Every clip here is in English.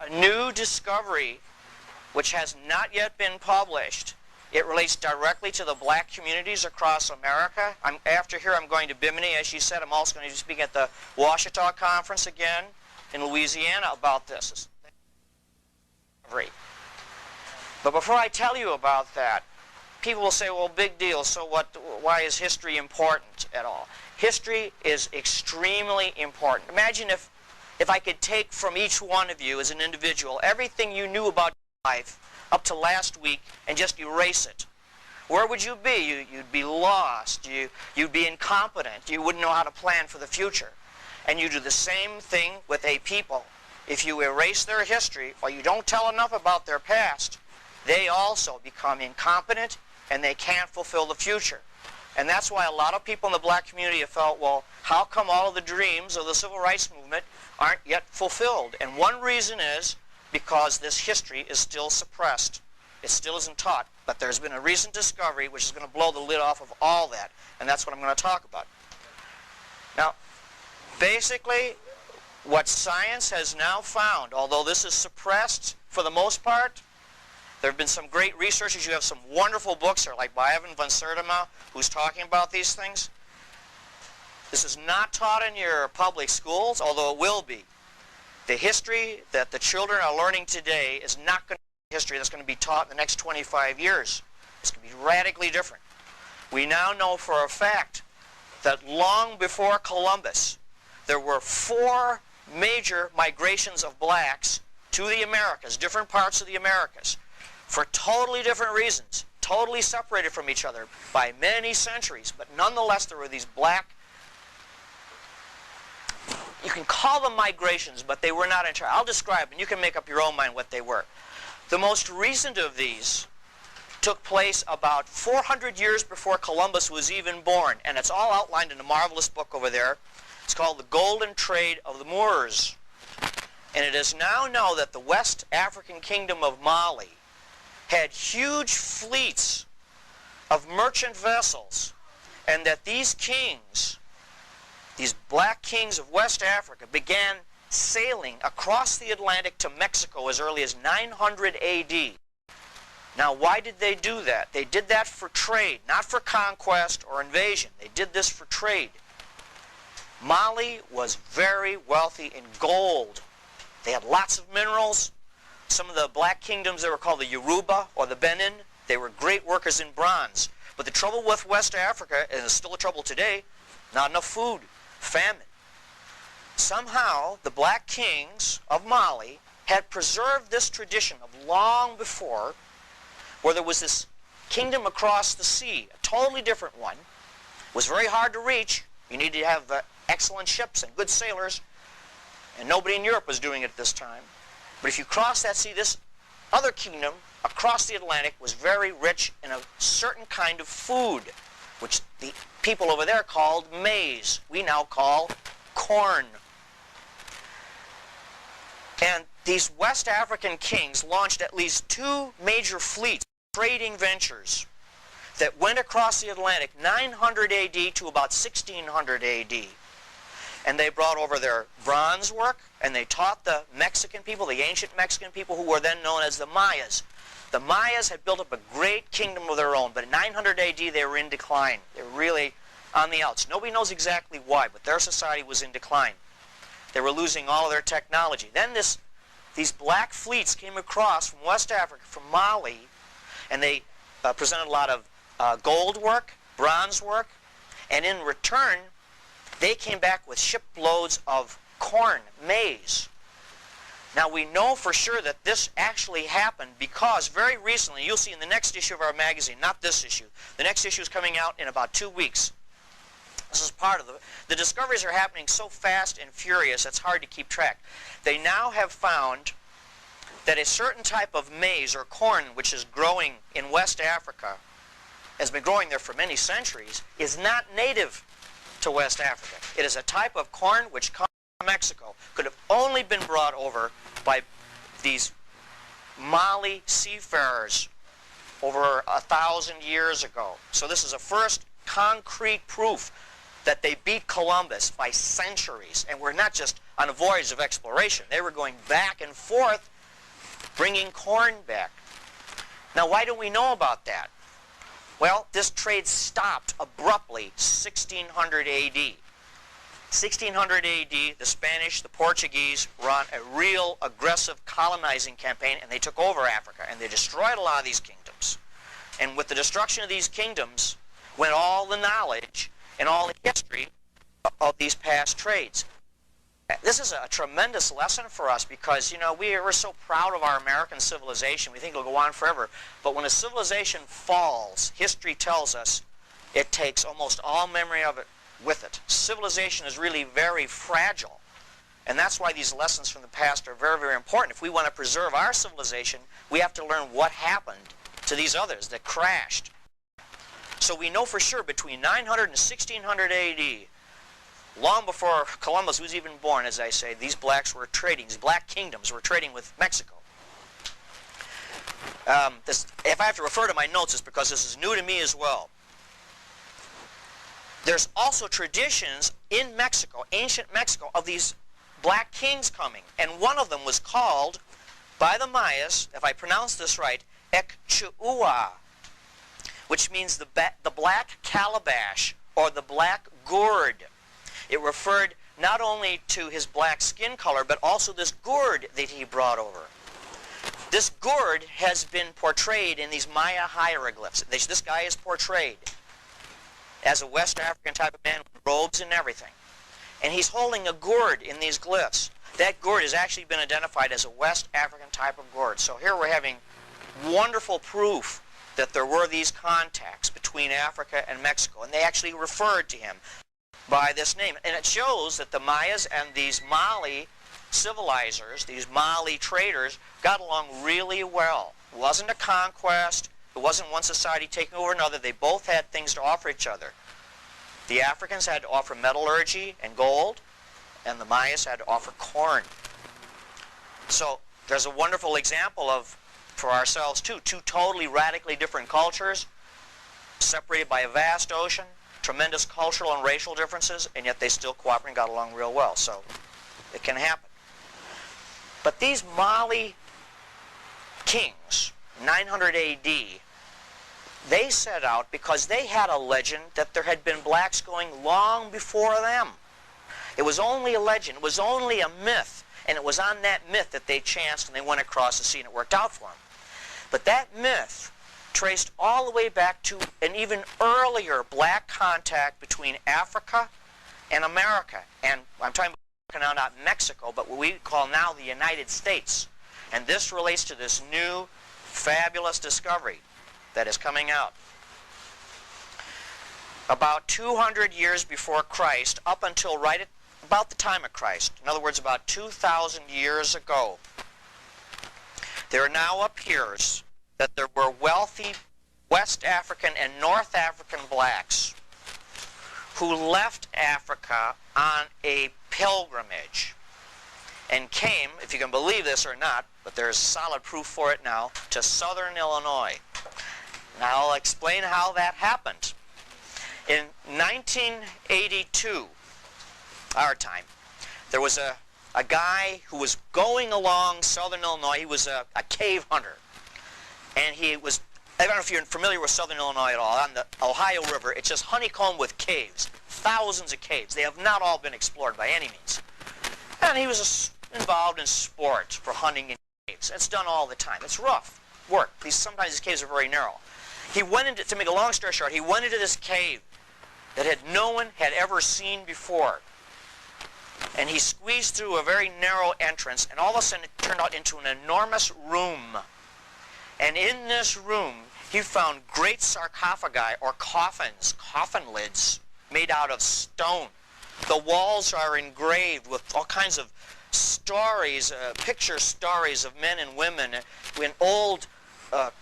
a new discovery which has not yet been published. It relates directly to the black communities across America. After here, I'm going to Bimini. As she said, I'm also going to be speaking at the Ouachita Conference again in Louisiana about this. But before I tell you about that, people will say, well, big deal, so what? Why is history important at all? History is extremely important. Imagine if I could take from each one of you as an individual everything you knew about your life up to last week and just erase it. Where would you be? You'd be lost. You'd be incompetent. You wouldn't know how to plan for the future. And you do the same thing with a people. If you erase their history or you don't tell enough about their past, they also become incompetent and they can't fulfill the future. And that's why a lot of people in the black community have felt, well, how come all of the dreams of the civil rights movement aren't yet fulfilled? And one reason is because this history is still suppressed. It still isn't taught. But there's been a recent discovery which is going to blow the lid off of all that. And that's what I'm going to talk about. Now, basically, what science has now found, although this is suppressed for the most part, there have been some great researchers. You have some wonderful books here, like by Evan van Sertima, who's talking about these things. This is not taught in your public schools, although it will be. The history that the children are learning today is not going to be history that's going to be taught in the next 25 years. It's going to be radically different. We now know for a fact that long before Columbus, there were 4 major migrations of blacks to the Americas, different parts of the Americas, for totally different reasons, totally separated from each other by many centuries. But nonetheless, there were these black, you can call them migrations, but they were not entirely. I'll describe, and you can make up your own mind what they were. The most recent of these took place about 400 years before Columbus was even born, and it's all outlined in a marvelous book over there. It's called The Golden Trade of the Moors. And it is now known that the West African Kingdom of Mali had huge fleets of merchant vessels, and that these kings, these black kings of West Africa, began sailing across the Atlantic to Mexico as early as 900 AD. Now, why did they do that? They did that for trade, not for conquest or invasion. They did this for trade. Mali was very wealthy in gold. They had lots of minerals. Some of the black kingdoms, they were called the Yoruba or the Benin. They were great workers in bronze. But the trouble with West Africa, and it's still a trouble today, not enough food, famine. Somehow, the black kings of Mali had preserved this tradition of long before, where there was this kingdom across the sea, a totally different one. It was very hard to reach. You needed to have excellent ships and good sailors, and nobody in Europe was doing it at this time. But if you cross that sea, this other kingdom across the Atlantic was very rich in a certain kind of food, which the people over there called maize. We now call corn. And these West African kings launched at least 2 major fleets, trading ventures, that went across the Atlantic 900 AD to about 1600 AD. And they brought over their bronze work, and they taught the Mexican people, the ancient Mexican people, who were then known as the Mayas. The Mayas had built up a great kingdom of their own, but in 900 AD they were in decline. They were really on the outs. Nobody knows exactly why, but their society was in decline. They were losing all of their technology. Then these black fleets came across from West Africa, from Mali, and they presented a lot of gold work, bronze work, and in return, they came back with shiploads of corn, maize. Now, we know for sure that this actually happened because very recently, you'll see in the next issue of our magazine, not this issue, the next issue is coming out in about 2 weeks. This is part of the discoveries are happening so fast and furious, it's hard to keep track. They now have found that a certain type of maize or corn, which is growing in West Africa, has been growing there for many centuries, is not native to West Africa. It is a type of corn which comes from Mexico. Could have only been brought over by these Mali seafarers over 1,000 years ago. So this is a first concrete proof that they beat Columbus by centuries, and were not just on a voyage of exploration. They were going back and forth bringing corn back. Now, why don't we know about that? Well, this trade stopped abruptly 1600 AD. 1600 AD, the Spanish, the Portuguese run a real aggressive colonizing campaign, and they took over Africa, and they destroyed a lot of these kingdoms. And with the destruction of these kingdoms went all the knowledge and all the history of these past trades. This is a tremendous lesson for us because, you know, we're so proud of our American civilization. We think it'll go on forever. But when a civilization falls, history tells us it takes almost all memory of it with it. Civilization is really very fragile. And that's why these lessons from the past are very, very important. If we want to preserve our civilization, we have to learn what happened to these others that crashed. So we know for sure between 900 and 1600 AD, long before Columbus was even born, as I say, these blacks were trading, these black kingdoms were trading with Mexico. If I have to refer to my notes, it's because this is new to me as well. There's also traditions in Mexico, ancient Mexico, of these black kings coming. And one of them was called, by the Mayas, if I pronounce this right, Ecchua, which means the black calabash or the black gourd. It referred not only to his black skin color, but also this gourd that he brought over. This gourd has been portrayed in these Maya hieroglyphs. This guy is portrayed as a West African type of man with robes and everything. And he's holding a gourd in these glyphs. That gourd has actually been identified as a West African type of gourd. So here we're having wonderful proof that there were these contacts between Africa and Mexico. And they actually referred to him by this name. And it shows that the Mayas and these Mali civilizers, these Mali traders, got along really well. It wasn't a conquest. It wasn't one society taking over another. They both had things to offer each other. The Africans had to offer metallurgy and gold, and the Mayas had to offer corn. So there's a wonderful example of, for ourselves too, two totally radically different cultures, separated by a vast ocean, tremendous cultural and racial differences, and yet they still cooperated and got along real well. So it can happen. But these Mali kings, 900 AD, they set out because they had a legend that there had been blacks going long before them. It was only a legend. It was only a myth. And it was on that myth that they chanced and they went across the sea and it worked out for them. But that myth traced all the way back to an even earlier black contact between Africa and America. And I'm talking about now not Mexico, but what we call now the United States. And this relates to this new fabulous discovery that is coming out. About 200 years before Christ, up until right at about the time of Christ, in other words, about 2,000 years ago, there now appears that there were wealthy West African and North African blacks who left Africa on a pilgrimage and came, if you can believe this or not, but there's solid proof for it now, to southern Illinois. Now I'll explain how that happened. In 1982, our time, there was a guy who was going along southern Illinois. He was a cave hunter. And he was, I don't know if you're familiar with southern Illinois at all, on the Ohio River, it's just honeycombed with caves, thousands of caves. They have not all been explored by any means. And he was involved in sports for hunting in caves. It's done all the time. It's rough work. Sometimes these caves are very narrow. He went into, to make a long story short, he went into this cave that no one had ever seen before. And he squeezed through a very narrow entrance, and all of a sudden it turned out into an enormous room. And in this room, he found great sarcophagi, or coffins, coffin lids, made out of stone. The walls are engraved with all kinds of stories, picture stories of men and women in old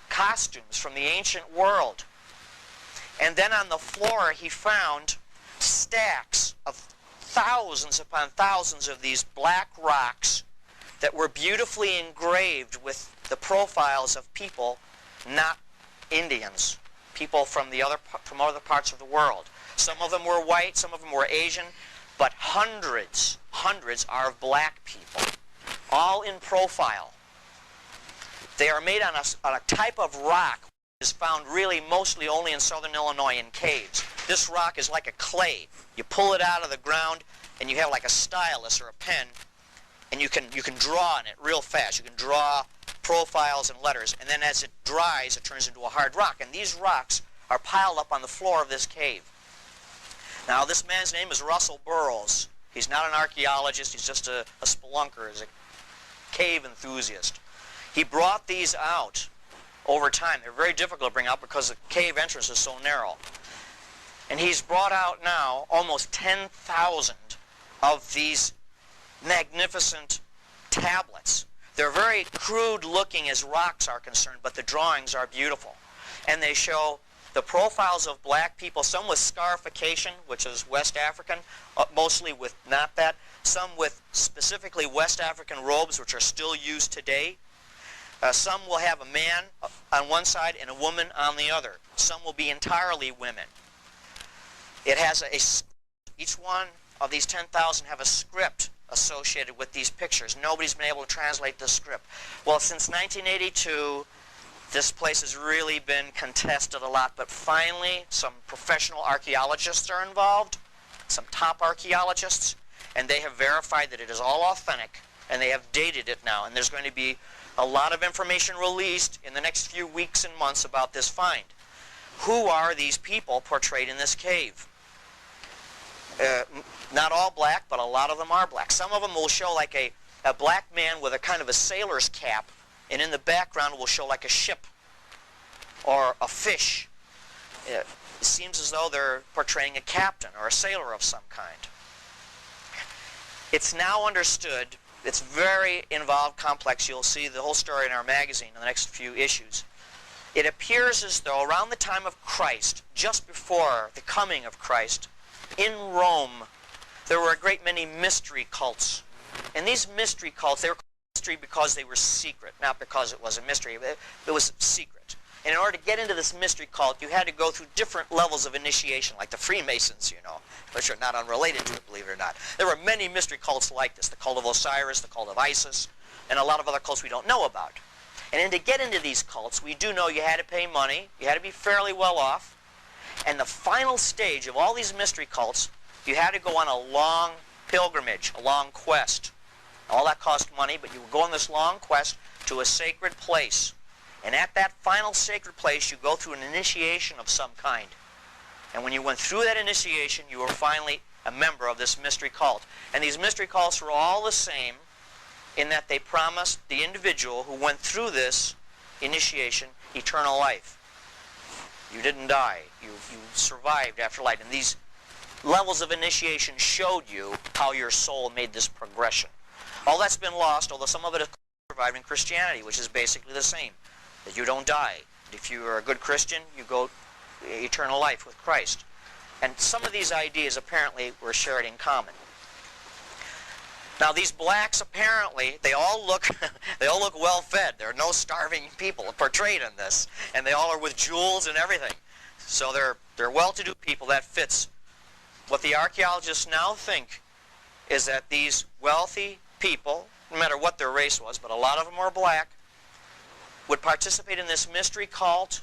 costumes from the ancient world. And then on the floor he found stacks of thousands upon thousands of these black rocks that were beautifully engraved with the profiles of people, not Indians, people from other parts of the world. Some of them were white, some of them were Asian, but hundreds are of black people, all in profile. They are made on a type of rock that is found really mostly only in southern Illinois in caves. This rock is like a clay. You pull it out of the ground and you have like a stylus or a pen, and you can draw on it real fast. You can draw profiles and letters, and then as it dries it turns into a hard rock. And these rocks are piled up on the floor of this cave. Now this man's name is Russell Burroughs. He's not an archaeologist, he's just a spelunker, he's a cave enthusiast. He brought these out over time. They're very difficult to bring out because the cave entrance is so narrow. And he's brought out now almost 10,000 of these magnificent tablets. They're very crude looking as rocks are concerned, but the drawings are beautiful. And they show the profiles of black people, some with scarification, which is West African, mostly with not that, some with specifically West African robes, which are still used today. Some will have a man on one side and a woman on the other. Some will be entirely women. It has each one of these 10,000 have a script associated with these pictures. Nobody's been able to translate the script. Well, since 1982, this place has really been contested a lot, but finally some professional archaeologists are involved, some top archaeologists, and they have verified that it is all authentic, and they have dated it now, and there's going to be a lot of information released in the next few weeks and months about this find. Who are these people portrayed in this cave? Not all black, but a lot of them are black. Some of them will show like a black man with a kind of a sailor's cap, and in the background will show like a ship or a fish. It seems as though they're portraying a captain or a sailor of some kind. It's now understood, it's very involved, complex. You'll see the whole story in our magazine in the next few issues. It appears as though around the time of Christ, just before the coming of Christ, in Rome, there were a great many mystery cults. And these mystery cults, they were called mystery because they were secret, not because it was a mystery. It was secret. And in order to get into this mystery cult, you had to go through different levels of initiation, like the Freemasons, you know, which are not unrelated to it, believe it or not. There were many mystery cults like this, the cult of Osiris, the cult of Isis, and a lot of other cults we don't know about. And to get into these cults, we do know you had to pay money, you had to be fairly well off, and the final stage of all these mystery cults, you had to go on a long pilgrimage, a long quest. All that cost money, but you would go on this long quest to a sacred place. And at that final sacred place, you go through an initiation of some kind. And when you went through that initiation, you were finally a member of this mystery cult. And these mystery cults were all the same in that they promised the individual who went through this initiation eternal life. You didn't die. You survived after life. And these levels of initiation showed you how your soul made this progression. All that's been lost, although some of it has survived in Christianity, which is basically the same. That you don't die. If you are a good Christian, you go eternal life with Christ. And some of these ideas apparently were shared in common. Now these blacks apparently, they all look well fed. There are no starving people portrayed in this. And they all are with jewels and everything. So they're well-to-do people. That fits. What the archaeologists now think is that these wealthy people, no matter what their race was, but a lot of them were black, would participate in this mystery cult,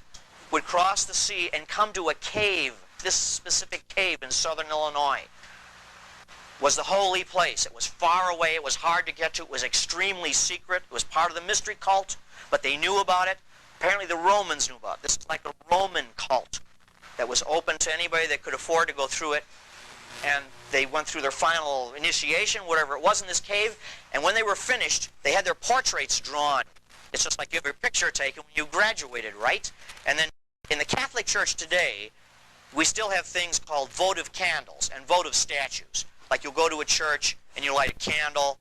would cross the sea and come to a cave. This specific cave in southern Illinois was the holy place. It was far away. It was hard to get to. It was extremely secret. It was part of the mystery cult, but they knew about it. Apparently the Romans knew about it. This is like a Roman cult that was open to anybody that could afford to go through it. And they went through their final initiation, whatever it was, in this cave. And when they were finished, they had their portraits drawn. It's just like you have your picture taken when you graduated, right? And then in the Catholic Church today, we still have things called votive candles and votive statues. Like you'll go to a church and you light a candle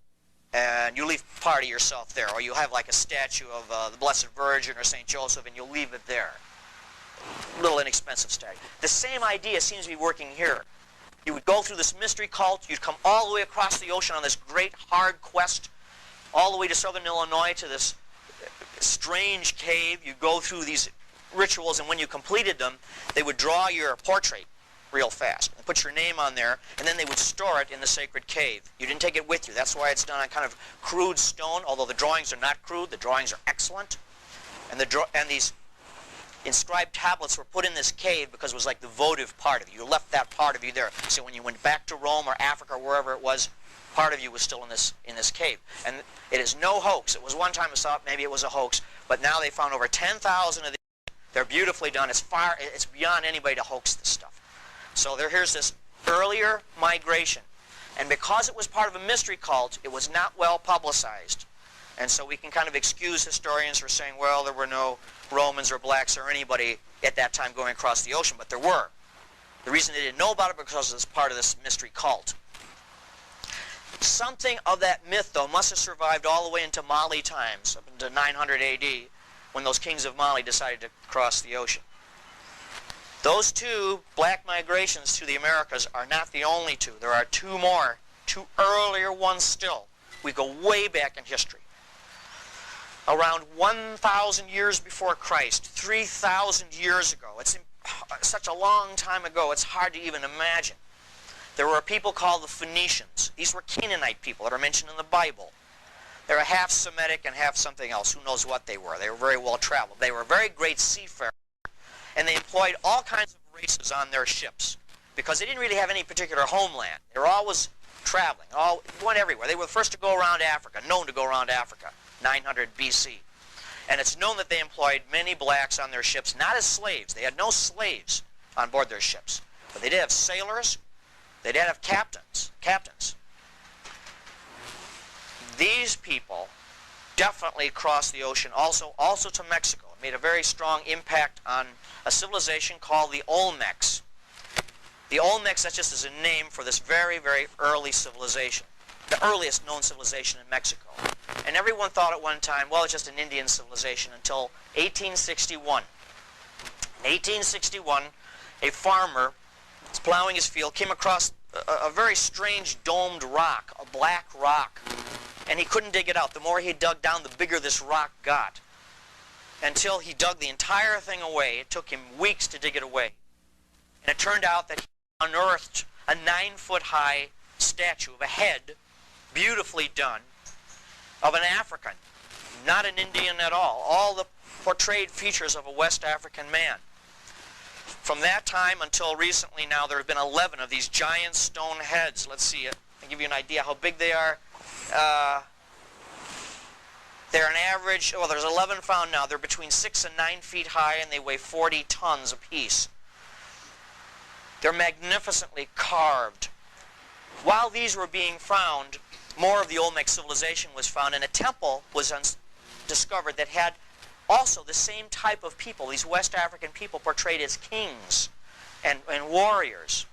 and you leave part of yourself there. Or you'll have like a statue of the Blessed Virgin or St. Joseph and you'll leave it there. A little inexpensive statue. The same idea seems to be working here. You would go through this mystery cult. You'd come all the way across the ocean on this great hard quest, all the way to southern Illinois to this strange cave. You'd go through these rituals, and when you completed them, they would draw your portrait real fast and put your name on there, and then they would store it in the sacred cave. You didn't take it with you. That's why it's done on kind of crude stone, although the drawings are not crude. The drawings are excellent. And these inscribed tablets were put in this cave because it was like the votive part of you. You left that part of you there. So when you went back to Rome or Africa or wherever it was, part of you was still in this cave. And it is no hoax. It was one time I thought maybe it was a hoax, but now they found over 10,000 of these. They're beautifully done. It's beyond anybody to hoax this stuff. So here's this earlier migration. And because it was part of a mystery cult, it was not well publicized. And so we can kind of excuse historians for saying, well, there were no Romans or blacks or anybody at that time going across the ocean, but there were. The reason they didn't know about it because it was part of this mystery cult. Something of that myth, though, must have survived all the way into Mali times, up into 900 AD, when those kings of Mali decided to cross the ocean. Those two black migrations to the Americas are not the only two. There are two more, two earlier ones still. We go way back in history. Around 1,000 years before Christ, 3,000 years ago. It's such a long time ago, it's hard to even imagine. There were a people called the Phoenicians. These were Canaanite people that are mentioned in the Bible. They were half Semitic and half something else. Who knows what they were? They were very well traveled. They were very great seafarers. And they employed all kinds of races on their ships because they didn't really have any particular homeland. They were always traveling, went everywhere. They were the first to go around Africa, known to go around Africa, 900 BC. And it's known that they employed many blacks on their ships, not as slaves. They had no slaves on board their ships. But they did have sailors. They did have captains. These people definitely crossed the ocean also to Mexico. It made a very strong impact on a civilization called the Olmecs. The Olmecs, that's just as a name for this very, very early civilization. The earliest known civilization in Mexico. And everyone thought at one time, well, it's just an Indian civilization until 1861. In 1861, a farmer was plowing his field, came across a very strange domed rock, a black rock. And he couldn't dig it out. The more he dug down, the bigger this rock got. Until he dug the entire thing away. It took him weeks to dig it away. And it turned out that he unearthed a 9-foot-high statue of a head, beautifully done, of an African, not an Indian at all the portrayed features of a West African man. From that time until recently now, there have been 11 of these giant stone heads. Let's see, I'll give you an idea how big they are. They're an average, well, there's 11 found now. They're between 6 and 9 feet high, and they weigh 40 tons apiece. They're magnificently carved. While these were being found, more of the Olmec civilization was found, and a temple was discovered that had also the same type of people, these West African people portrayed as kings and warriors.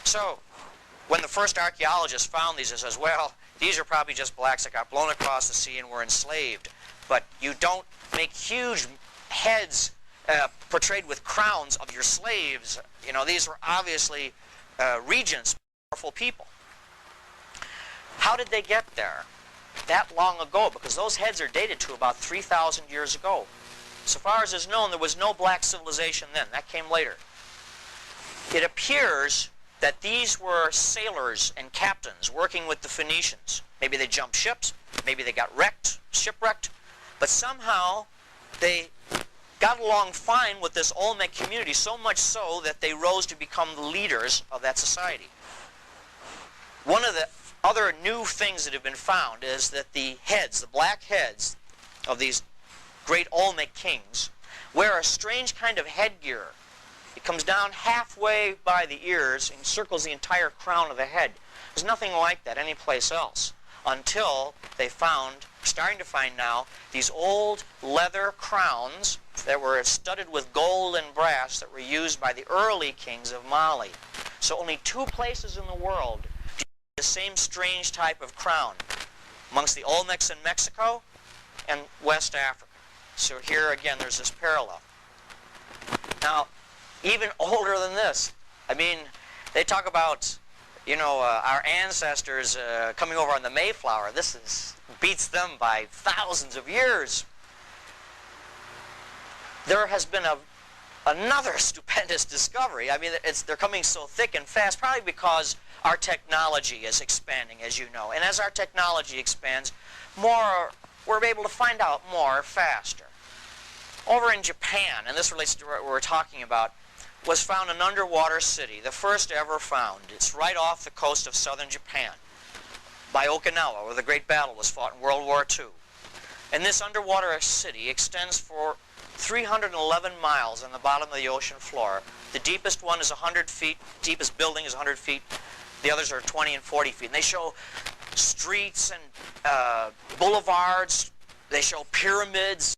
So, when the first archaeologists found these, it says, well, these are probably just blacks that got blown across the sea and were enslaved. But you don't make huge heads portrayed with crowns of your slaves. You know, these were obviously regents, powerful people. How did they get there that long ago? Because those heads are dated to about 3,000 years ago. So far as is known, there was no black civilization then. That came later. It appears that these were sailors and captains working with the Phoenicians. Maybe they jumped ships, maybe they got shipwrecked, but somehow they got along fine with this Olmec community, so much so that they rose to become the leaders of that society. One of the other new things that have been found is that the heads, the black heads of these great Olmec kings, wear a strange kind of headgear. It comes down halfway by the ears and circles the entire crown of the head. There's nothing like that anyplace else until they found, starting to find now, these old leather crowns that were studded with gold and brass that were used by the early kings of Mali. So only 2 places in the world do you see the same strange type of crown, amongst the Olmecs in Mexico and West Africa. So here again there's this parallel. Now, even older than this, I mean, they talk about, you know, our ancestors coming over on the Mayflower. This beats them by thousands of years. There has been another stupendous discovery. I mean, they're coming so thick and fast, probably because our technology is expanding, as you know. And as our technology expands, we're able to find out more faster. Over in Japan, and this relates to what we're talking about, was found an underwater city, the first ever found. It's right off the coast of southern Japan, by Okinawa, where the great battle was fought in World War II. And this underwater city extends for 311 miles on the bottom of the ocean floor. The deepest one is 100 feet, deepest building is 100 feet, the others are 20 and 40 feet. And they show streets and boulevards, they show pyramids.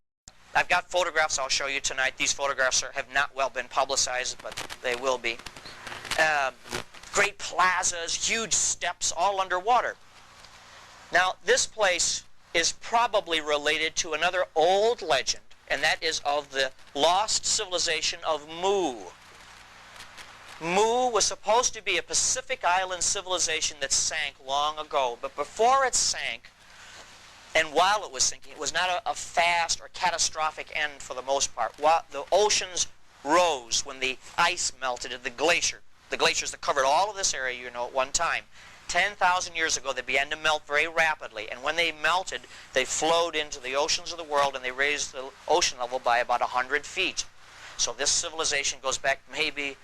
I've got photographs I'll show you tonight. These photographs have not well been publicized, but they will be. Great plazas, huge steps, all underwater. Now, this place is probably related to another old legend, and that is of the lost civilization of Mu. Mu was supposed to be a Pacific Island civilization that sank long ago, but before it sank, and while it was sinking, it was not a fast or catastrophic end for the most part. While the oceans rose when the ice melted at the glaciers that covered all of this area, you know, at one time. 10,000 years ago, they began to melt very rapidly, and when they melted, they flowed into the oceans of the world, and they raised the ocean level by about 100 feet. So this civilization goes back maybe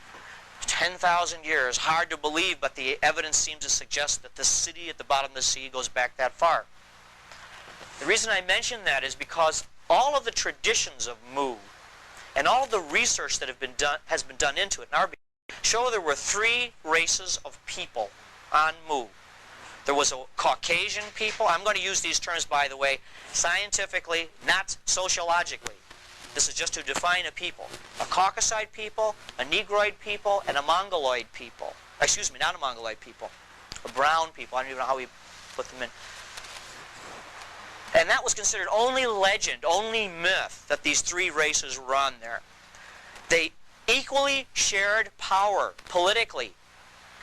10,000 years. Hard to believe, but the evidence seems to suggest that the city at the bottom of the sea goes back that far. The reason I mention that is because all of the traditions of Mu and all of the research that has been done into it in our show there were three races of people on Mu. There was a Caucasian people. I'm going to use these terms, by the way, scientifically, not sociologically. This is just to define a people. A Caucasoid people, a Negroid people, and a Mongoloid people. Excuse me, not a Mongoloid people. A brown people. I don't even know how we put them in. And that was considered only legend, only myth, that these three races were on there. They equally shared power politically.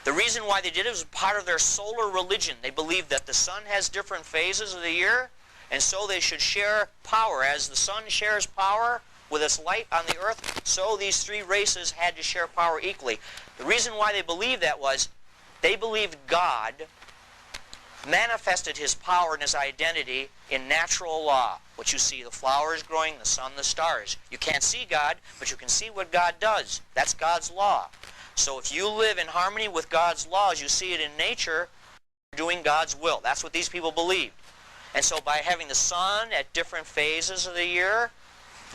The reason why they did it was part of their solar religion. They believed that the sun has different phases of the year, and so they should share power. As the sun shares power with its light on the earth, so these three races had to share power equally. The reason why they believed that was they believed God manifested his power and his identity in natural law. What you see, the flowers growing, the sun, the stars. You can't see God, but you can see what God does. That's God's law. So if you live in harmony with God's laws, you see it in nature, doing God's will. That's what these people believed. And so by having the sun at different phases of the year,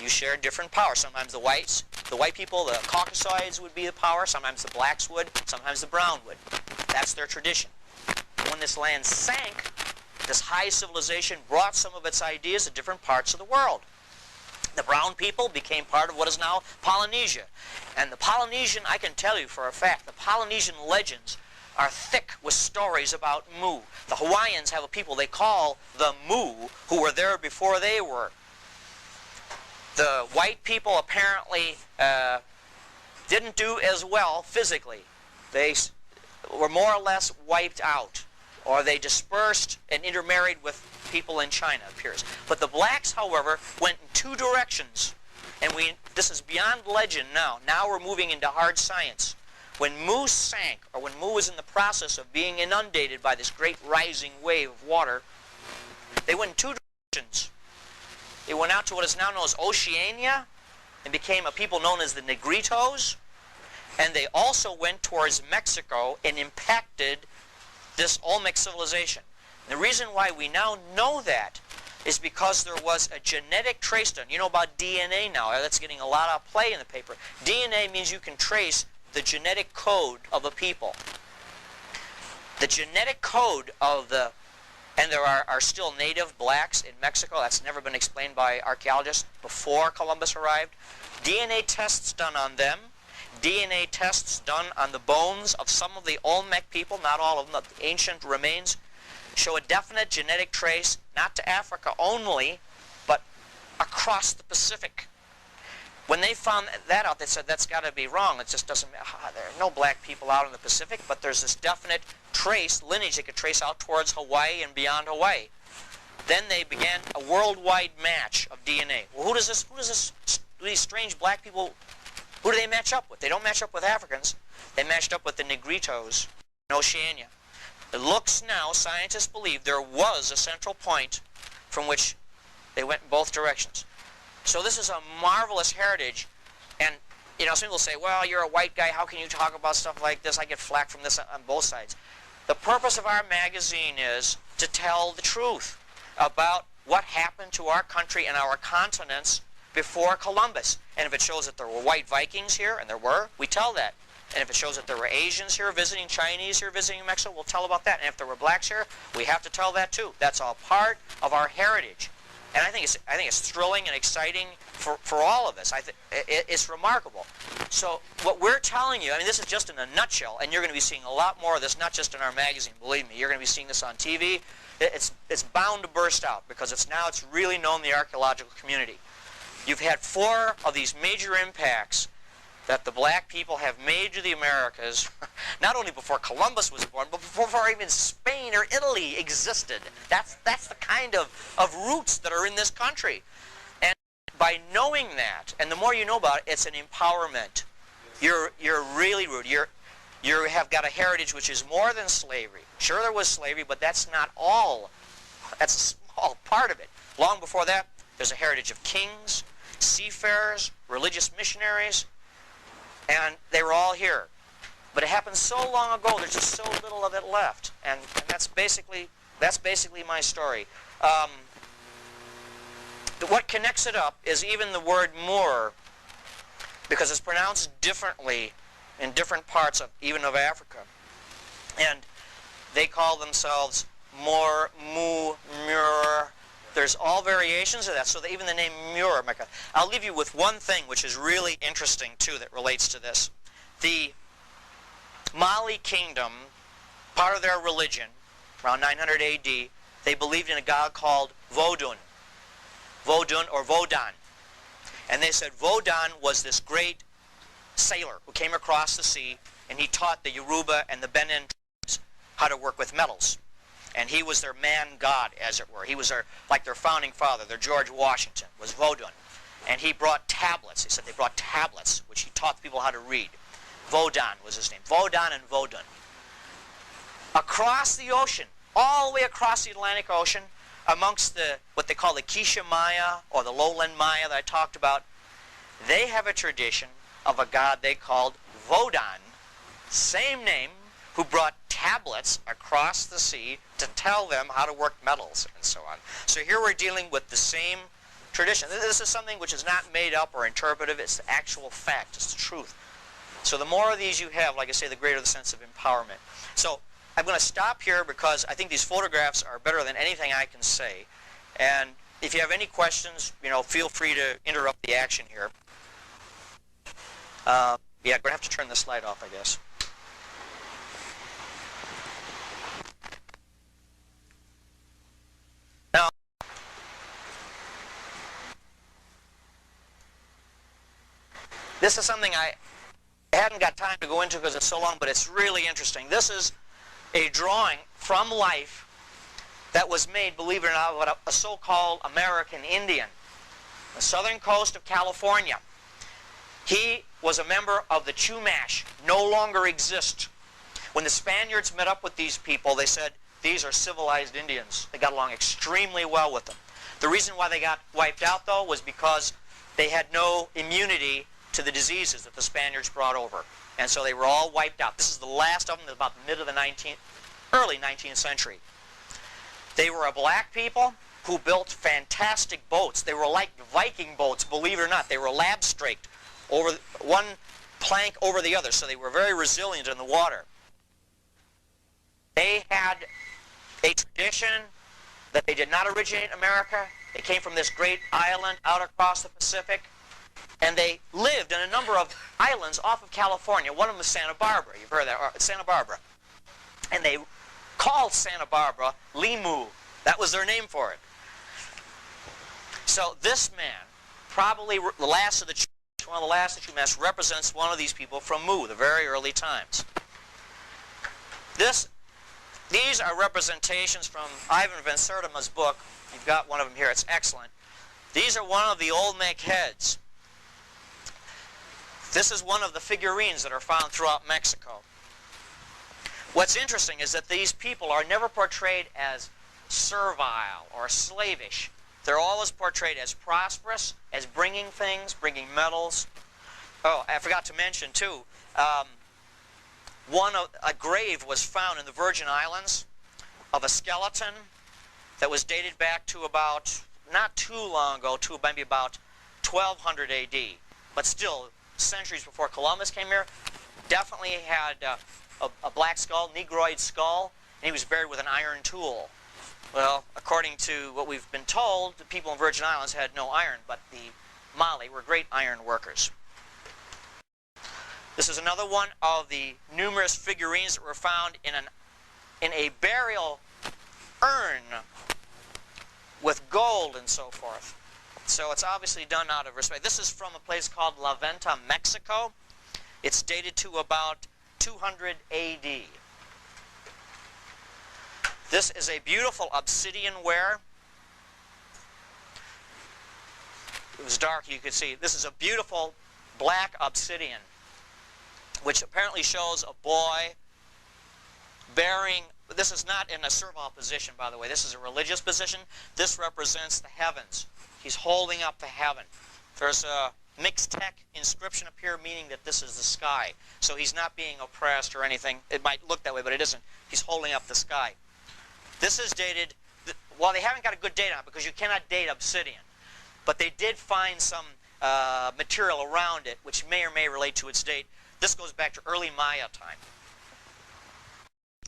you share different power. Sometimes the white people, the Caucasoids would be the power. Sometimes the blacks would. Sometimes the brown would. That's their tradition. When this land sank, this high civilization brought some of its ideas to different parts of the world. The brown people became part of what is now Polynesia. And the Polynesian, I can tell you for a fact, the Polynesian legends are thick with stories about Mu. The Hawaiians have a people they call the Mu, who were there before they were. The white people apparently didn't do as well physically. They were more or less wiped out, or they dispersed and intermarried with people in China, it appears. But the blacks, however, went in two directions. And this is beyond legend now. Now we're moving into hard science. When Mu sank, or when Mu was in the process of being inundated by this great rising wave of water, they went in two directions. They went out to what is now known as Oceania and became a people known as the Negritos. And they also went towards Mexico and impacted this Olmec civilization. And the reason why we now know that is because there was a genetic trace done. You know about DNA now. That's getting a lot of play in the paper. DNA means you can trace the genetic code of a people. The genetic code of the, and there are still native blacks in Mexico. That's never been explained by archaeologists before Columbus arrived. DNA tests done on them. DNA tests done on the bones of some of the Olmec people, not all of them, the ancient remains, show a definite genetic trace, not to Africa only, but across the Pacific. When they found that out, they said, that's got to be wrong. It just doesn't, there are no black people out in the Pacific, but there's this definite trace, lineage they could trace out towards Hawaii and beyond Hawaii. Then they began a worldwide match of DNA. Well, who does these strange black people, who do they match up with? They don't match up with Africans. They matched up with the Negritos in Oceania. It looks now, scientists believe, there was a central point from which they went in both directions. So this is a marvelous heritage. And, you know, some people say, well, you're a white guy, how can you talk about stuff like this? I get flack from this on both sides. The purpose of our magazine is to tell the truth about what happened to our country and our continents before Columbus. And if it shows that there were white Vikings here, and there were, we tell that. And if it shows that there were Asians here visiting, Chinese here visiting Mexico, we'll tell about that. And if there were blacks here, we have to tell that too. That's all part of our heritage. And I think it's thrilling and exciting for all of us. It's remarkable. So what we're telling you, I mean, this is just in a nutshell, and you're going to be seeing a lot more of this, not just in our magazine. Believe me, you're going to be seeing this on TV. It's bound to burst out because it's really known in the archaeological community. You've had 4 of these major impacts that the black people have made to the Americas, not only before Columbus was born, but before even Spain or Italy existed. That's the kind of roots that are in this country. And by knowing that, and the more you know about it, it's an empowerment. You're really rooted. You have got a heritage which is more than slavery. Sure, there was slavery, but that's not all. That's a small part of it. Long before that, there's a heritage of kings, seafarers, religious missionaries, and they were all here. But it happened so long ago, there's just so little of it left. And that's basically my story. What connects it up is even the word Moor, because it's pronounced differently in different parts even of Africa. And they call themselves Moor, Mu, Mur. There's all variations of that, so that even the name Muir. I'll leave you with one thing which is really interesting, too, that relates to this. The Mali kingdom, part of their religion, around 900 AD, they believed in a god called Vodun. Vodun or Vodan. And they said Vodan was this great sailor who came across the sea, and he taught the Yoruba and the Benin tribes how to work with metals. And he was their man-god, as it were. He was like their founding father, their George Washington, was Vodun. And he brought tablets. They said they brought tablets, which he taught people how to read. Vodan was his name. Vodan and Vodun. Across the ocean, all the way across the Atlantic Ocean, amongst what they call the Quiché Maya, or the lowland Maya that I talked about, they have a tradition of a god they called Vodan, same name, who brought tablets across the sea to tell them how to work metals and so on. So here we're dealing with the same tradition. This is something which is not made up or interpretive. It's the actual fact. It's the truth. So the more of these you have, like I say, the greater the sense of empowerment. So I'm going to stop here because I think these photographs are better than anything I can say. And if you have any questions, feel free to interrupt the action here. Yeah, I'm going to have to turn the slide off, I guess. This is something I hadn't got time to go into because it's so long, but it's really interesting. This is a drawing from life that was made, believe it or not, by a so-called American Indian, the southern coast of California. He was a member of the Chumash, no longer exist. When the Spaniards met up with these people, they said, these are civilized Indians. They got along extremely well with them. The reason why they got wiped out, though, was because they had no immunity to the diseases that the Spaniards brought over. And so they were all wiped out. This is the last of them, about the mid of the early 19th century. They were a black people who built fantastic boats. They were like Viking boats, believe it or not. They were lab-straked, over one plank over the other, so they were very resilient in the water. They had a tradition that they did not originate in America. They came from this great island out across the Pacific. And they lived in a number of islands off of California. One of them was Santa Barbara. You've heard that, Santa Barbara. And they called Santa Barbara Limu. That was their name for it. So this man, probably the last of the Chumash, one of the last of the Chumash, represents one of these people from Mu, the very early times. These are representations from Ivan Van Sertima's book. You've got one of them here. It's excellent. These are one of the Olmec heads. This is one of the figurines that are found throughout Mexico. What's interesting is that these people are never portrayed as servile or slavish. They're always portrayed as prosperous, as bringing things, bringing metals. Oh, I forgot to mention, too, a grave was found in the Virgin Islands of a skeleton that was dated back to about, not too long ago, to maybe about 1200 AD. But still, centuries before Columbus came here, definitely had a black skull, negroid skull, and he was buried with an iron tool. Well, according to what we've been told, the people in Virgin Islands had no iron, but the Mali were great iron workers. This is another one of the numerous figurines that were found in a burial urn with gold and so forth. So it's obviously done out of respect. This is from a place called La Venta, Mexico. It's dated to about 200 AD. This is a beautiful obsidian ware. It was dark, you could see. This is a beautiful black obsidian, which apparently shows a boy bearing, this is not in a servile position, by the way. This is a religious position. This represents the heavens. He's holding up the heaven. There's a Mixtec inscription up here, meaning that this is the sky. So he's not being oppressed or anything. It might look that way, but it isn't. He's holding up the sky. This is dated, well, they haven't got a good date on it because you cannot date obsidian. But they did find some material around it, which may or may relate to its date. This goes back to early Maya time.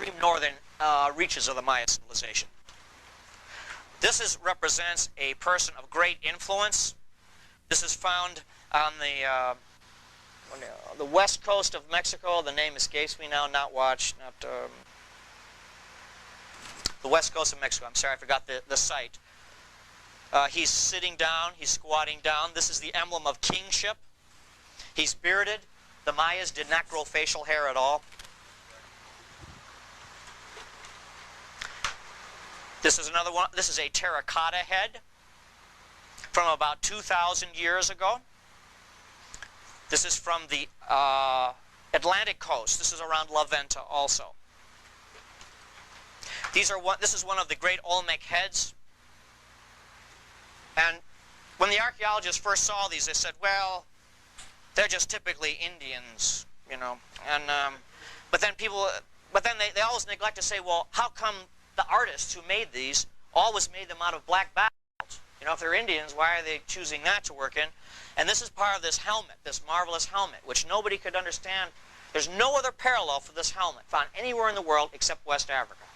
Extreme northern reaches of the Maya civilization. This represents a person of great influence. This is found on the west coast of Mexico. The name escapes me now. The west coast of Mexico. I'm sorry, I forgot the site. He's sitting down. He's squatting down. This is the emblem of kingship. He's bearded. The Mayas did not grow facial hair at all. This is another one. This is a terracotta head from about 2,000 years ago. This is from the Atlantic coast. This is around La Venta also. This is one of the great Olmec heads. And when the archaeologists first saw these, they said, well, they're just typically Indians, you know. And but then they always neglect to say, well, how come the artists who made these always made them out of black basalts? You know, if they're Indians, why are they choosing that to work in? And this is part of this helmet, this marvelous helmet, which nobody could understand. There's no other parallel for this helmet found anywhere in the world except West Africa.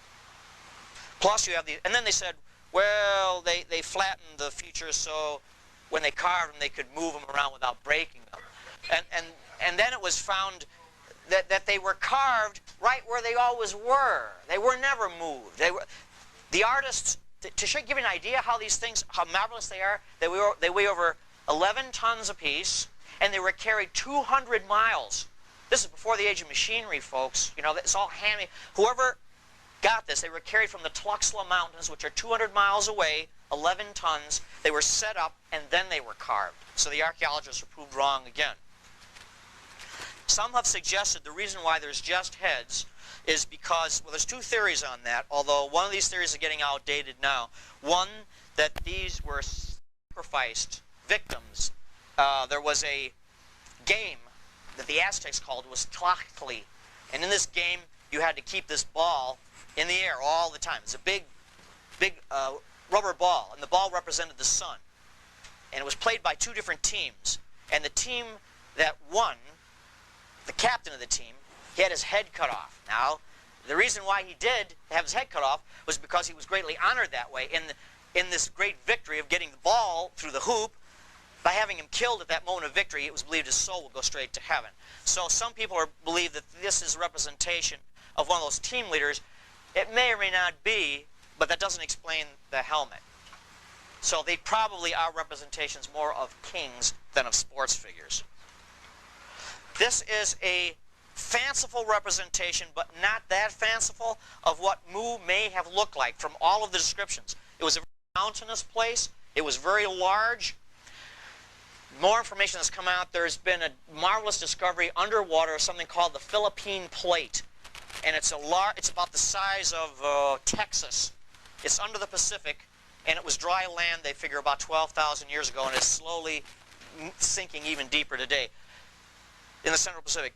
Plus you have and then they said, well, they flattened the features so when they carved them, they could move them around without breaking them. And then it was found that they were carved right where they always were. They were never moved. The artists, to give you an idea how these things, how marvelous they are, they weigh over 11 tons apiece, and they were carried 200 miles. This is before the age of machinery, folks. You know, it's all handmade. Whoever got this, they were carried from the Tlaxcala Mountains, which are 200 miles away, 11 tons. They were set up, and then they were carved. So the archaeologists were proved wrong again. Some have suggested the reason why there's just heads is because, well, there's two theories on that, although one of these theories is getting outdated now. One, that these were sacrificed victims. There was a game that the Aztecs called was Tlachtli, and in this game you had to keep this ball in the air all the time. It's a big rubber ball, and the ball represented the sun. And it was played by two different teams. And the team that won, the captain of the team, he had his head cut off. Now, the reason why he did have his head cut off was because he was greatly honored that way in this great victory of getting the ball through the hoop. By having him killed at that moment of victory, it was believed his soul would go straight to heaven. So some people believe that this is a representation of one of those team leaders. It may or may not be, but that doesn't explain the helmet. So they probably are representations more of kings than of sports figures. This is a fanciful representation, but not that fanciful, of what Mu may have looked like from all of the descriptions. It was a very mountainous place. It was very large. More information has come out. There's been a marvelous discovery underwater of something called the Philippine Plate. And it's about the size of Texas. It's under the Pacific, And it was dry land, they figure, about 12,000 years ago, and it's slowly sinking even deeper today in the Central Pacific.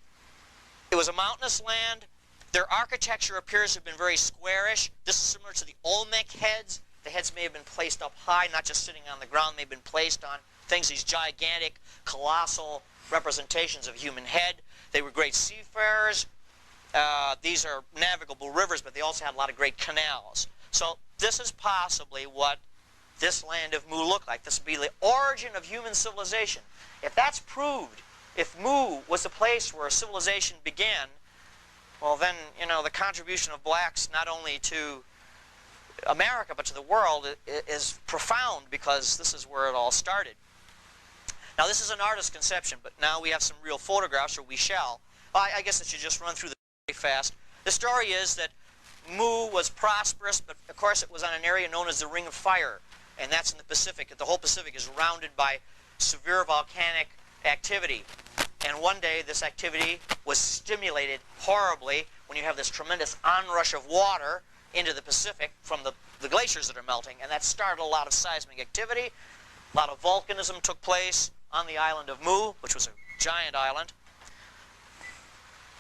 It was a mountainous land. Their architecture appears to have been very squarish. This is similar to the Olmec heads. The heads may have been placed up high, not just sitting on the ground. May have been placed on things, these gigantic, colossal representations of human head. They were great seafarers. These are navigable rivers, but they also had a lot of great canals. So this is possibly what this land of Mu looked like. This would be the origin of human civilization. If that's proved, if Mu was the place where civilization began, well then, you know, the contribution of blacks not only to America but to the world is profound, because this is where it all started. Now this is an artist's conception, but now we have some real photographs, or we shall. I guess I should just run through this very fast. The story is that Mu was prosperous, but of course it was on an area known as the Ring of Fire, and that's in the Pacific. The whole Pacific is surrounded by severe volcanic activity. And one day this activity was stimulated horribly when you have this tremendous onrush of water into the Pacific from the glaciers that are melting, and that started a lot of seismic activity. A lot of volcanism took place on the island of Mu, which was a giant island.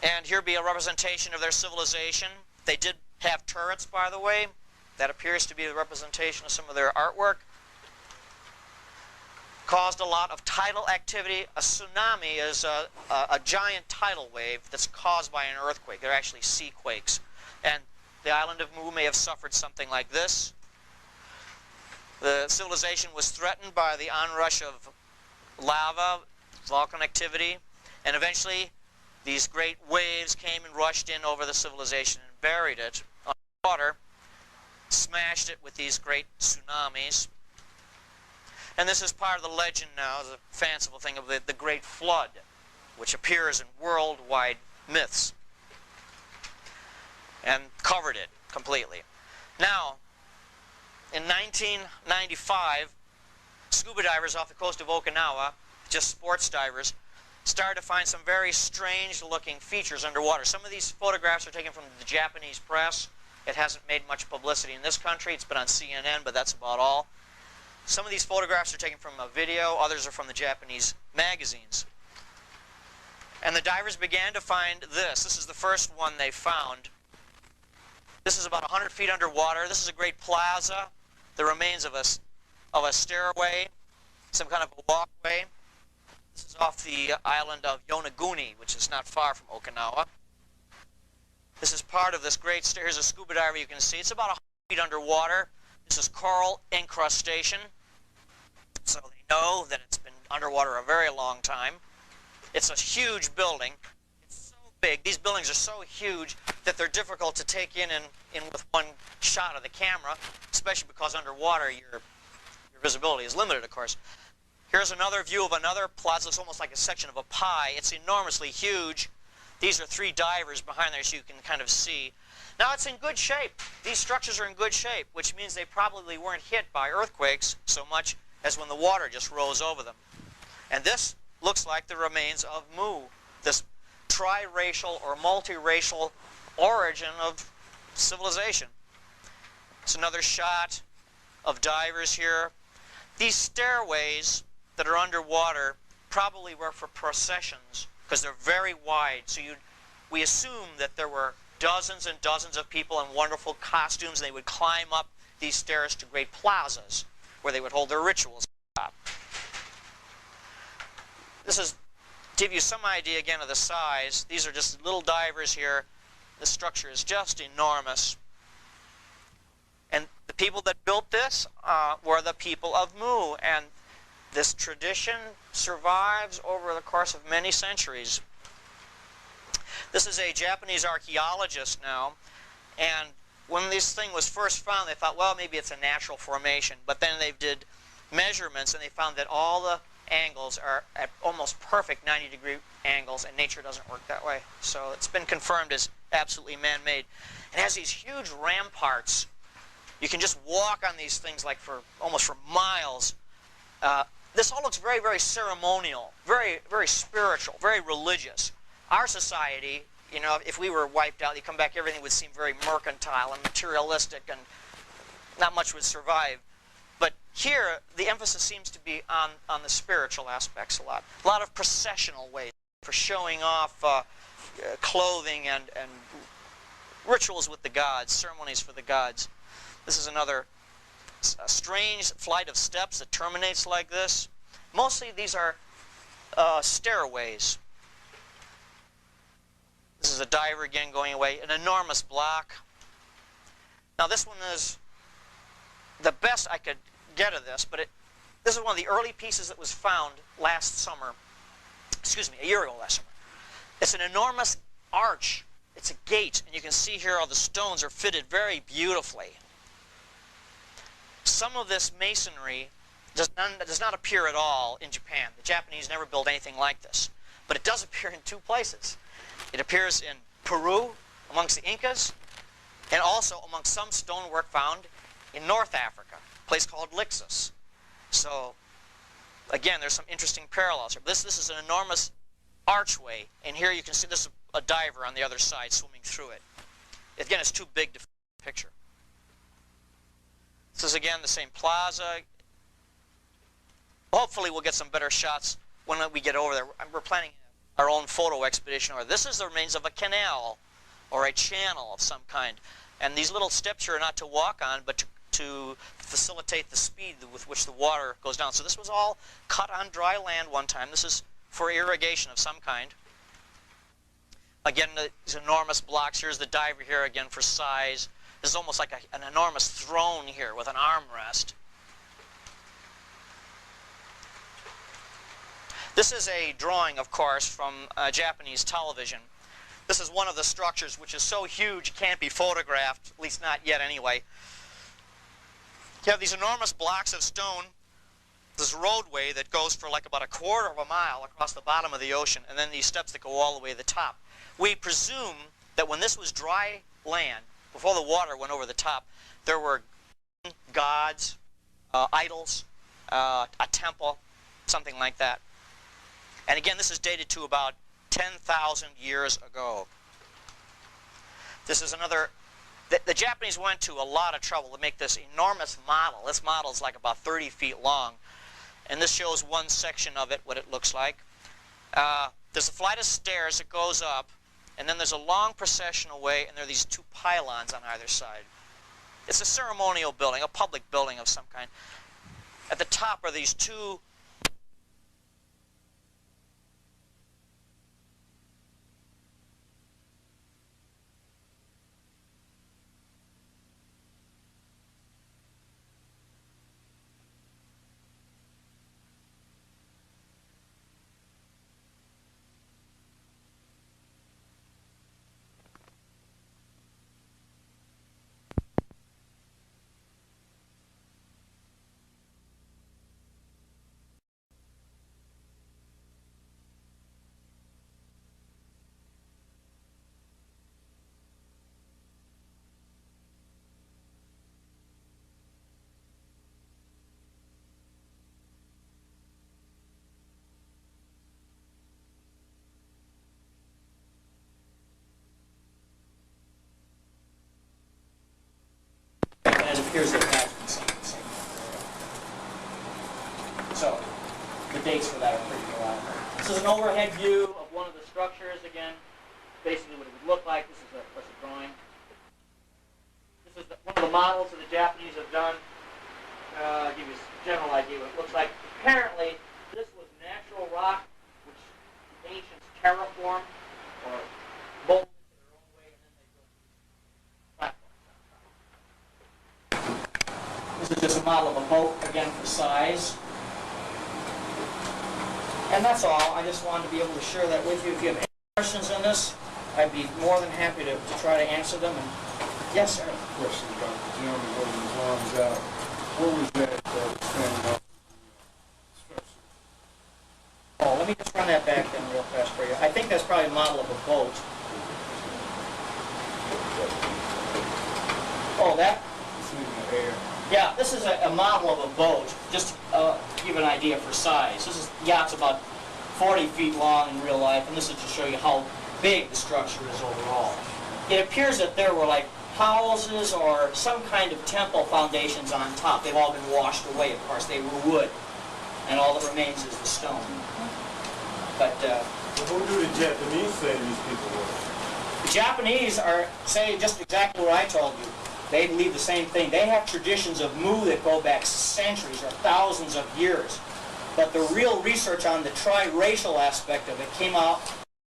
And here be a representation of their civilization. They did have turrets, by the way. That appears to be the representation of some of their artwork. Caused a lot of tidal activity. A tsunami is a giant tidal wave that's caused by an earthquake. They're actually sea quakes. And the island of Mu may have suffered something like this. The civilization was threatened by the onrush of lava, volcanic activity, and eventually these great waves came and rushed in over the civilization and buried it underwater, smashed it with these great tsunamis. And this is part of the legend now, the fanciful thing of the Great Flood, which appears in worldwide myths, and covered it completely. Now, in 1995, scuba divers off the coast of Okinawa, just sports divers, started to find some very strange-looking features underwater. Some of these photographs are taken from the Japanese press. It hasn't made much publicity in this country. It's been on CNN, but that's about all. Some of these photographs are taken from a video. Others are from the Japanese magazines. And the divers began to find this. This is the first one they found. This is about 100 feet underwater. This is a great plaza. The remains of a stairway, some kind of a walkway. This is off the island of Yonaguni, which is not far from Okinawa. This is part of this great stair. Here's a scuba diver you can see. It's about 100 feet underwater. This is coral incrustation. So they know that it's been underwater a very long time. It's a huge building. It's so big. These buildings are so huge that they're difficult to take in with one shot of the camera, especially because underwater your visibility is limited, of course. Here's another view of another plaza. It's almost like a section of a pie. It's enormously huge. These are 3 divers behind there, so you can kind of see. Now it's in good shape. These structures are in good shape, which means they probably weren't hit by earthquakes so much as when the water just rose over them. And this looks like the remains of Mu, this triracial or multiracial origin of civilization. It's another shot of divers here. These stairways that are underwater probably were for processions, because they're very wide. So we assume that there were dozens and dozens of people in wonderful costumes, and they would climb up these stairs to great plazas where they would hold their rituals. This is to give you some idea again of the size. These are just little divers here. The structure is just enormous. And the people that built this were the people of Mu, and this tradition survives over the course of many centuries. This is a Japanese archaeologist now, and when this thing was first found, they thought, well, maybe it's a natural formation. But then they did measurements, and they found that all the angles are at almost perfect 90-degree angles, and nature doesn't work that way. So it's been confirmed as absolutely man-made. It has these huge ramparts. You can just walk on these things like almost for miles. This all looks very, very ceremonial, very, very spiritual, very religious. Our society, you know, if we were wiped out, you come back, everything would seem very mercantile and materialistic, and not much would survive. But here, the emphasis seems to be on the spiritual aspects a lot. A lot of processional ways for showing off clothing and rituals with the gods, ceremonies for the gods. This is another strange flight of steps that terminates like this. Mostly these are stairways. This is a diver again going away. An enormous block. Now this one is the best I could get of this, but this is one of the early pieces that was found last summer. Excuse me, a year ago last summer. It's an enormous arch. It's a gate, and you can see here all the stones are fitted very beautifully. Some of this masonry does not appear at all in Japan. The Japanese never built anything like this. But it does appear in two places. It appears in Peru, amongst the Incas, and also amongst some stonework found in North Africa, a place called Lixus. So, again, there's some interesting parallels here. This is an enormous archway, and here you can see this is a diver on the other side swimming through it. Again, it's too big to fit in the picture. This is, again, the same plaza. Hopefully we'll get some better shots when we get over there. We're planning our own photo expedition over there. This is the remains of a canal or a channel of some kind. And these little steps here are not to walk on, but to facilitate the speed with which the water goes down. So this was all cut on dry land one time. This is for irrigation of some kind. Again, these enormous blocks. Here's the diver here again for size. This is almost like an enormous throne here with an armrest. This is a drawing, of course, from Japanese television. This is one of the structures which is so huge it can't be photographed, at least not yet anyway. You have these enormous blocks of stone, this roadway that goes for like about a quarter of a mile across the bottom of the ocean, and then these steps that go all the way to the top. We presume that when this was dry land, before the water went over the top, there were gods, idols, a temple, something like that. And again, this is dated to about 10,000 years ago. This is another... The Japanese went to a lot of trouble to make this enormous model. This model is like about 30 feet long. And this shows one section of it, what it looks like. There's a flight of stairs that goes up, and then there's a long processional way, and there are these two pylons on either side. It's a ceremonial building, a public building of some kind. At the top are these two... As it appears that it has been seen. So, the dates for that are pretty good. This is an overhead view of one of the structures, again, basically what it would look like. This is of course, a drawing. This is one of the models that the Japanese have done. I'll give you a general idea what it looks like. Apparently, this was natural rock, which the ancients terraformed, or molded in their own way, and then they built platforms on top. This is just a model of a boat, again, for size. And that's all. I just wanted to be able to share that with you. If you have any questions on this, I'd be more than happy to try to answer them. And yes, sir. Question about the gentleman holding his arms out. What was that standing up structure? Oh, let me just run that back then real fast for you. I think that's probably a model of a boat. Oh, that? It's in the air. Yeah, this is a model of a boat, just to give an idea for size. This yacht's about 40 feet long in real life, and this is to show you how big the structure is overall. It appears that there were like houses or some kind of temple foundations on top. They've all been washed away, of course. They were wood, and all that remains is the stone. But who do the Japanese say these people were? the Japanese are saying just exactly what I told you. They believe the same thing. They have traditions of Mu that go back centuries or thousands of years. But the real research on the triracial aspect of it came out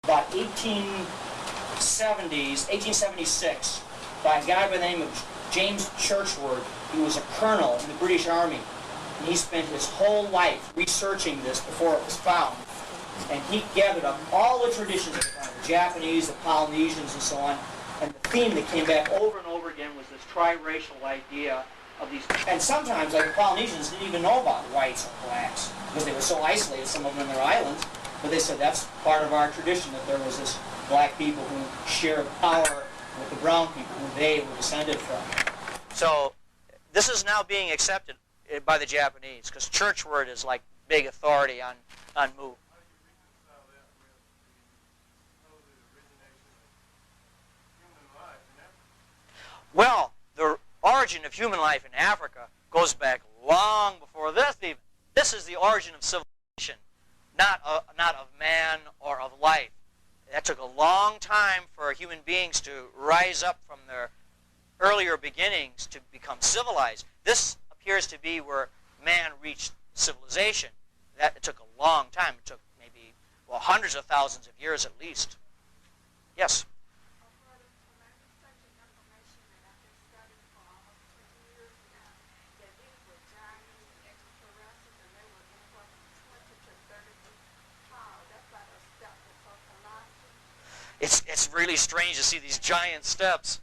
about 1876 by a guy by the name of James Churchward. He was a colonel in the British Army. And he spent his whole life researching this before it was found. And he gathered up all the traditions of the time, the Japanese, the Polynesians, and so on. And the theme that came back over and over again was this triracial idea of these. And sometimes, like the Polynesians, didn't even know about whites or blacks because they were so isolated, some of them in their islands. But they said that's part of our tradition, that there was this black people who shared power with the brown people who they were descended from. So this is now being accepted by the Japanese because Churchward is like big authority on Mu. Well, the origin of human life in Africa goes back long before this even. This is the origin of civilization, not of man or of life. That took a long time for human beings to rise up from their earlier beginnings to become civilized. This appears to be where man reached civilization. That it took a long time. It took maybe, well, hundreds of thousands of years at least. Yes? It's really strange to see these giant steps.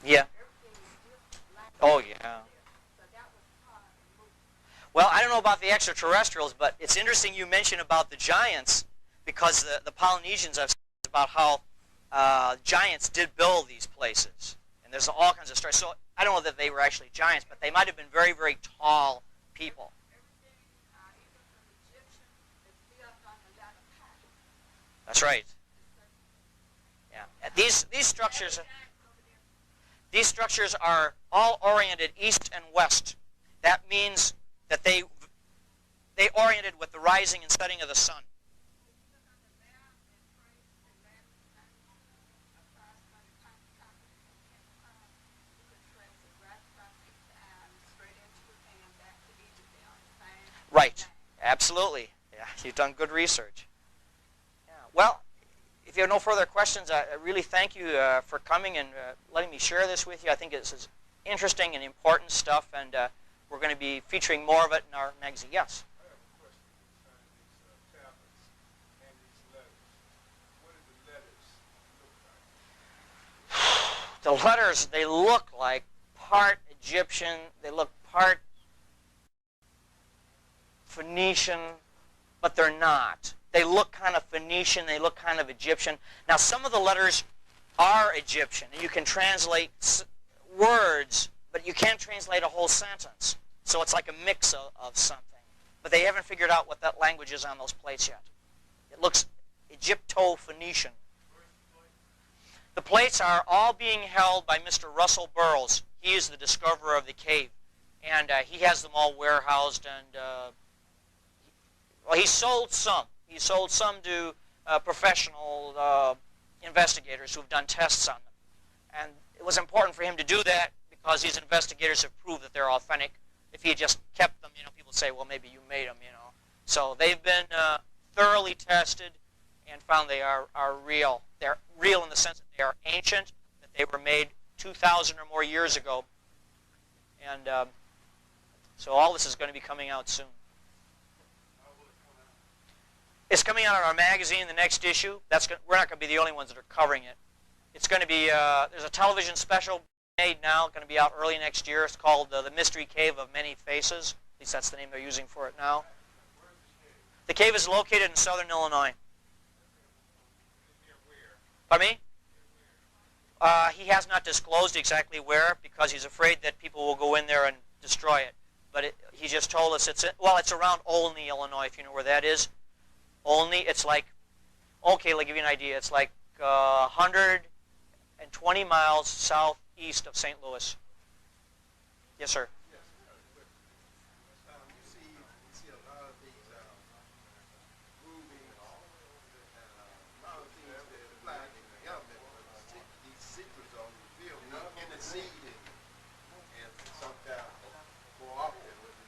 Yeah. Oh, yeah. Well, I don't know about the extraterrestrials, but it's interesting you mention about the giants, because the Polynesians have said about how giants did build these places. And there's all kinds of stories. So I don't know that they were actually giants, but they might have been very, very tall people. That's right. Yeah. These structures are all oriented east and west. That means that they oriented with the rising and setting of the sun. Right. Absolutely. Yeah, you've done good research. Yeah. Well, if you have no further questions, I really thank you for coming and letting me share this with you. I think this is interesting and important stuff, and we're going to be featuring more of it in our magazine. Yes? I have a question concerning these tablets and these letters. What do the letters look like? The letters, they look like part Egyptian, they look part Phoenician, but they're not. They look kind of Phoenician, they look kind of Egyptian. Now, some of the letters are Egyptian, and you can translate words, but you can't translate a whole sentence. So it's like a mix of something. But they haven't figured out what that language is on those plates yet. It looks Egypto-Phoenician. The plates are all being held by Mr. Russell Burroughs. He is the discoverer of the cave. And he has them all warehoused, and well, he sold some. He sold some to professional investigators who have done tests on them. And it was important for him to do that because these investigators have proved that they're authentic. If he had just kept them, people say, well, maybe you made them, So they've been thoroughly tested and found they are real. They're real in the sense that they are ancient, that they were made 2,000 or more years ago. And so all this is going to be coming out soon. It's coming out in our magazine, the next issue. We're not going to be the only ones that are covering it. It's going to be, there's a television special made now, going to be out early next year. It's called The Mystery Cave of Many Faces. At least that's the name they're using for it now. The cave is located in southern Illinois. Pardon me? He has not disclosed exactly where because he's afraid that people will go in there and destroy it. But he just told us it's around Olney, Illinois, if you know where that is. Olney, it's like, okay, I'll give you an idea. It's like 120 miles southeast of St. Louis. Yes, sir.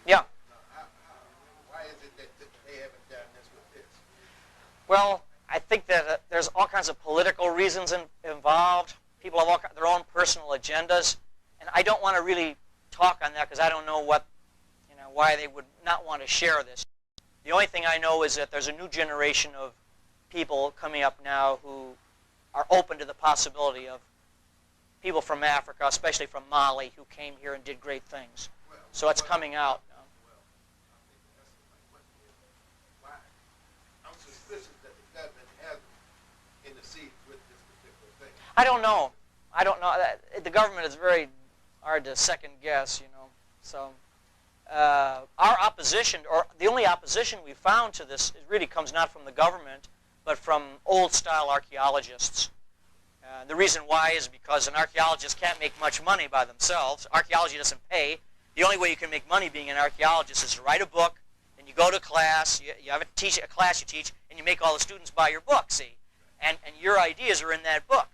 Yeah. Why is it that they haven't done this with this? Well, I think that there's all kinds of political reasons involved. People have their own personal agendas, and I don't want to really talk on that because I don't know why they would not want to share this. The only thing I know is that there's a new generation of people coming up now who are open to the possibility of people from Africa, especially from Mali, who came here and did great things. So it's coming out. I'm suspicious that the government hasn't interceded with this particular thing. I don't know. The government is very hard to second guess, So our opposition, or the only opposition we found to this, it really comes not from the government, but from old-style archaeologists. The reason why is because an archaeologist can't make much money by themselves. Archaeology doesn't pay. The only way you can make money being an archaeologist is to write a book, and you go to class, you have a class you teach, and you make all the students buy your book, see? And your ideas are in that book.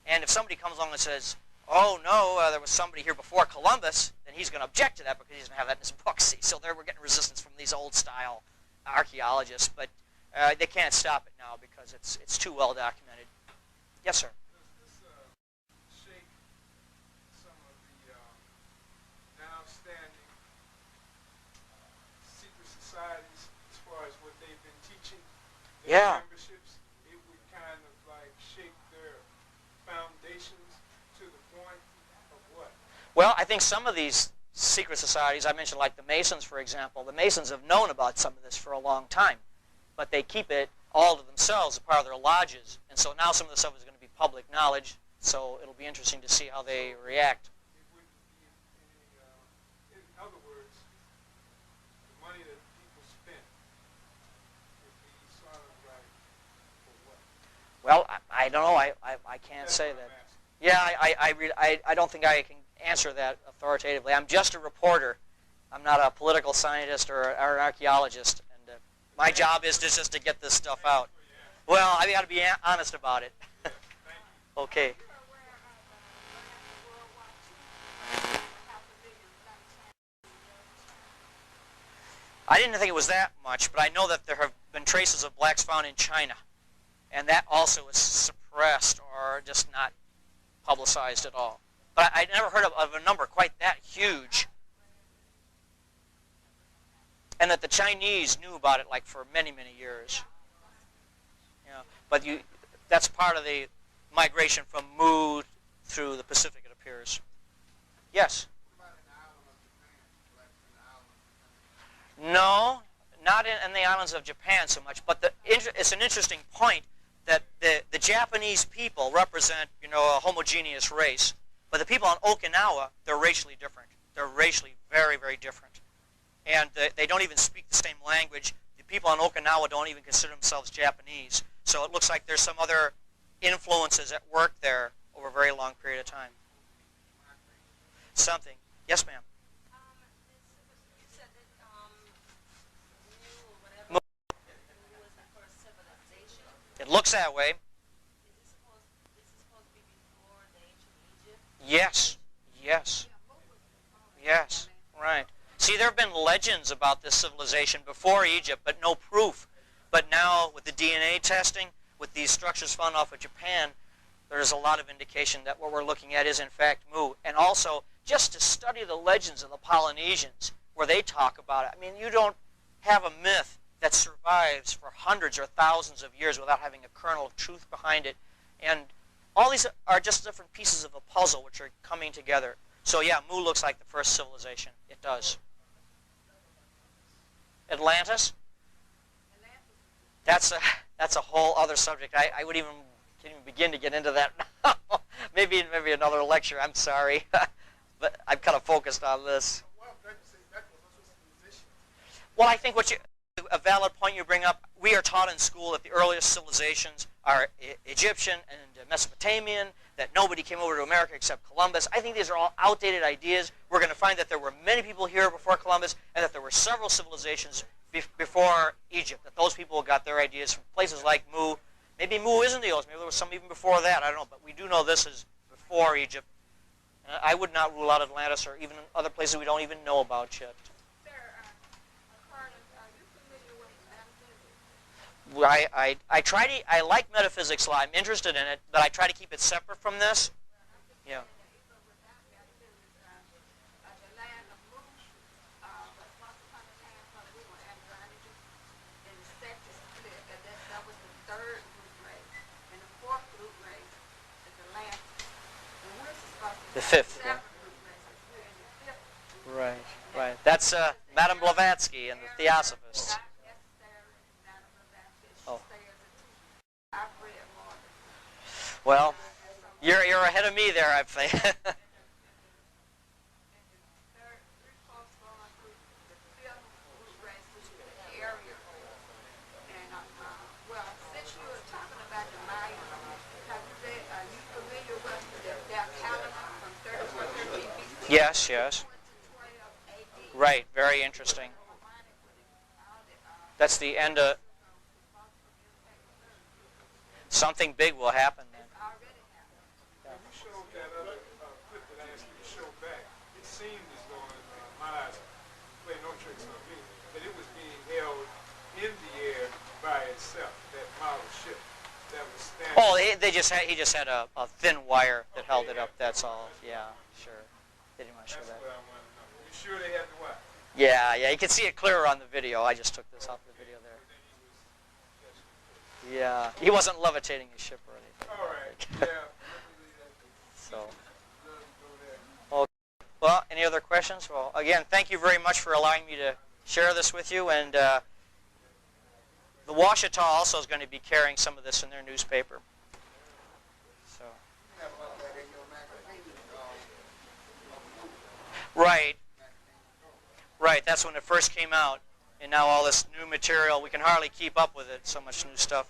And if somebody comes along and says, oh, no, there was somebody here before Columbus, then he's going to object to that because he doesn't have that in his book, see? So we're getting resistance from these old-style archaeologists, but they can't stop it now because it's too well documented. Yes, sir? As far as what they've been teaching Yeah. memberships, it would kind of like shake their foundations to the point of what? Well, I think some of these secret societies, I mentioned like the Masons, for example, the Masons have known about some of this for a long time, but they keep it all to themselves as part of their lodges. And so now some of the stuff is going to be public knowledge, so it'll be interesting to see how they react. It wouldn't be any, in other words, the money that people spend would be sort of like for what? Well, I don't know. I can't say that. Yeah, I don't think I can answer that authoritatively. I'm just a reporter. I'm not a political scientist or an archaeologist, and my job is just to get this stuff out. Well, I got to be honest about it. Okay. I didn't think it was that much, but I know that there have been traces of blacks found in China, and that also is suppressed or just not publicized at all. But I never heard of a number quite that huge, and that the Chinese knew about it like for many, many years. But that's part of the migration from Mu through the Pacific, it appears. Yes? No, not in the islands of Japan so much, but it's an interesting point that the Japanese people represent, a homogeneous race, but the people on Okinawa, they're racially different. They're racially very, very different. And they don't even speak the same language. The people on Okinawa don't even consider themselves Japanese. So it looks like there's some other influences at work there over a very long period of time. Something. Yes, ma'am. You said that Mu was the first civilization. It looks that way. This is supposed to be before the ancient Egypt? Yes. Yes. Yes. Right. See, there have been legends about this civilization before Egypt, but no proof. But now, with the DNA testing, with these structures found off of Japan, there's a lot of indication that what we're looking at is, in fact, Mu. And also, just to study the legends of the Polynesians, where they talk about it. I mean, you don't have a myth that survives for hundreds or thousands of years without having a kernel of truth behind it. And all these are just different pieces of a puzzle which are coming together. So yeah, Mu looks like the first civilization. It does. Atlantis? That's a whole other subject. I can't even begin to get into that now. maybe another lecture. I'm sorry, but I'm kind of focused on this. Well, I think a valid point you bring up. We are taught in school that the earliest civilizations are Egyptian and Mesopotamian. That nobody came over to America except Columbus. I think these are all outdated ideas. We're going to find that there were many people here before Columbus, and that there were several civilizations before Egypt. That those people got their ideas from places like Mu. Maybe Mu isn't the oldest. Maybe there was some even before that. I don't know. But we do know this is before Egypt. I would not rule out Atlantis or even other places we don't even know about yet. Sir, Carlos, are you familiar with metaphysics? I like metaphysics a lot. I'm interested in it, but I try to keep it separate from this. Yeah. The fifth. Yeah. Right, right. That's Madame Blavatsky and the Theosophists. Oh. Well, you're ahead of me there, I think. Yes, yes. Right, very interesting. That's the end of... Something big will happen then. You showed that other clip that I asked you to show back. It seemed as though, in my eyes, play no tricks on me, that it was being held in the air by itself, that model ship that was standing. Oh, he just had a thin wire that held it up, that's all. Yeah, sure. They didn't want to show that. That's what I want to know. You sure they had the wire? Yeah, you can see it clearer on the video. I just took this off the video there. Yeah, he wasn't levitating his ship or anything. All right, yeah. So, okay. Well, any other questions? Well, again, thank you very much for allowing me to share this with you. And the Washita also is going to be carrying some of this in their newspaper. So. Right. Right, that's when it first came out. And now all this new material, we can hardly keep up with it, so much new stuff.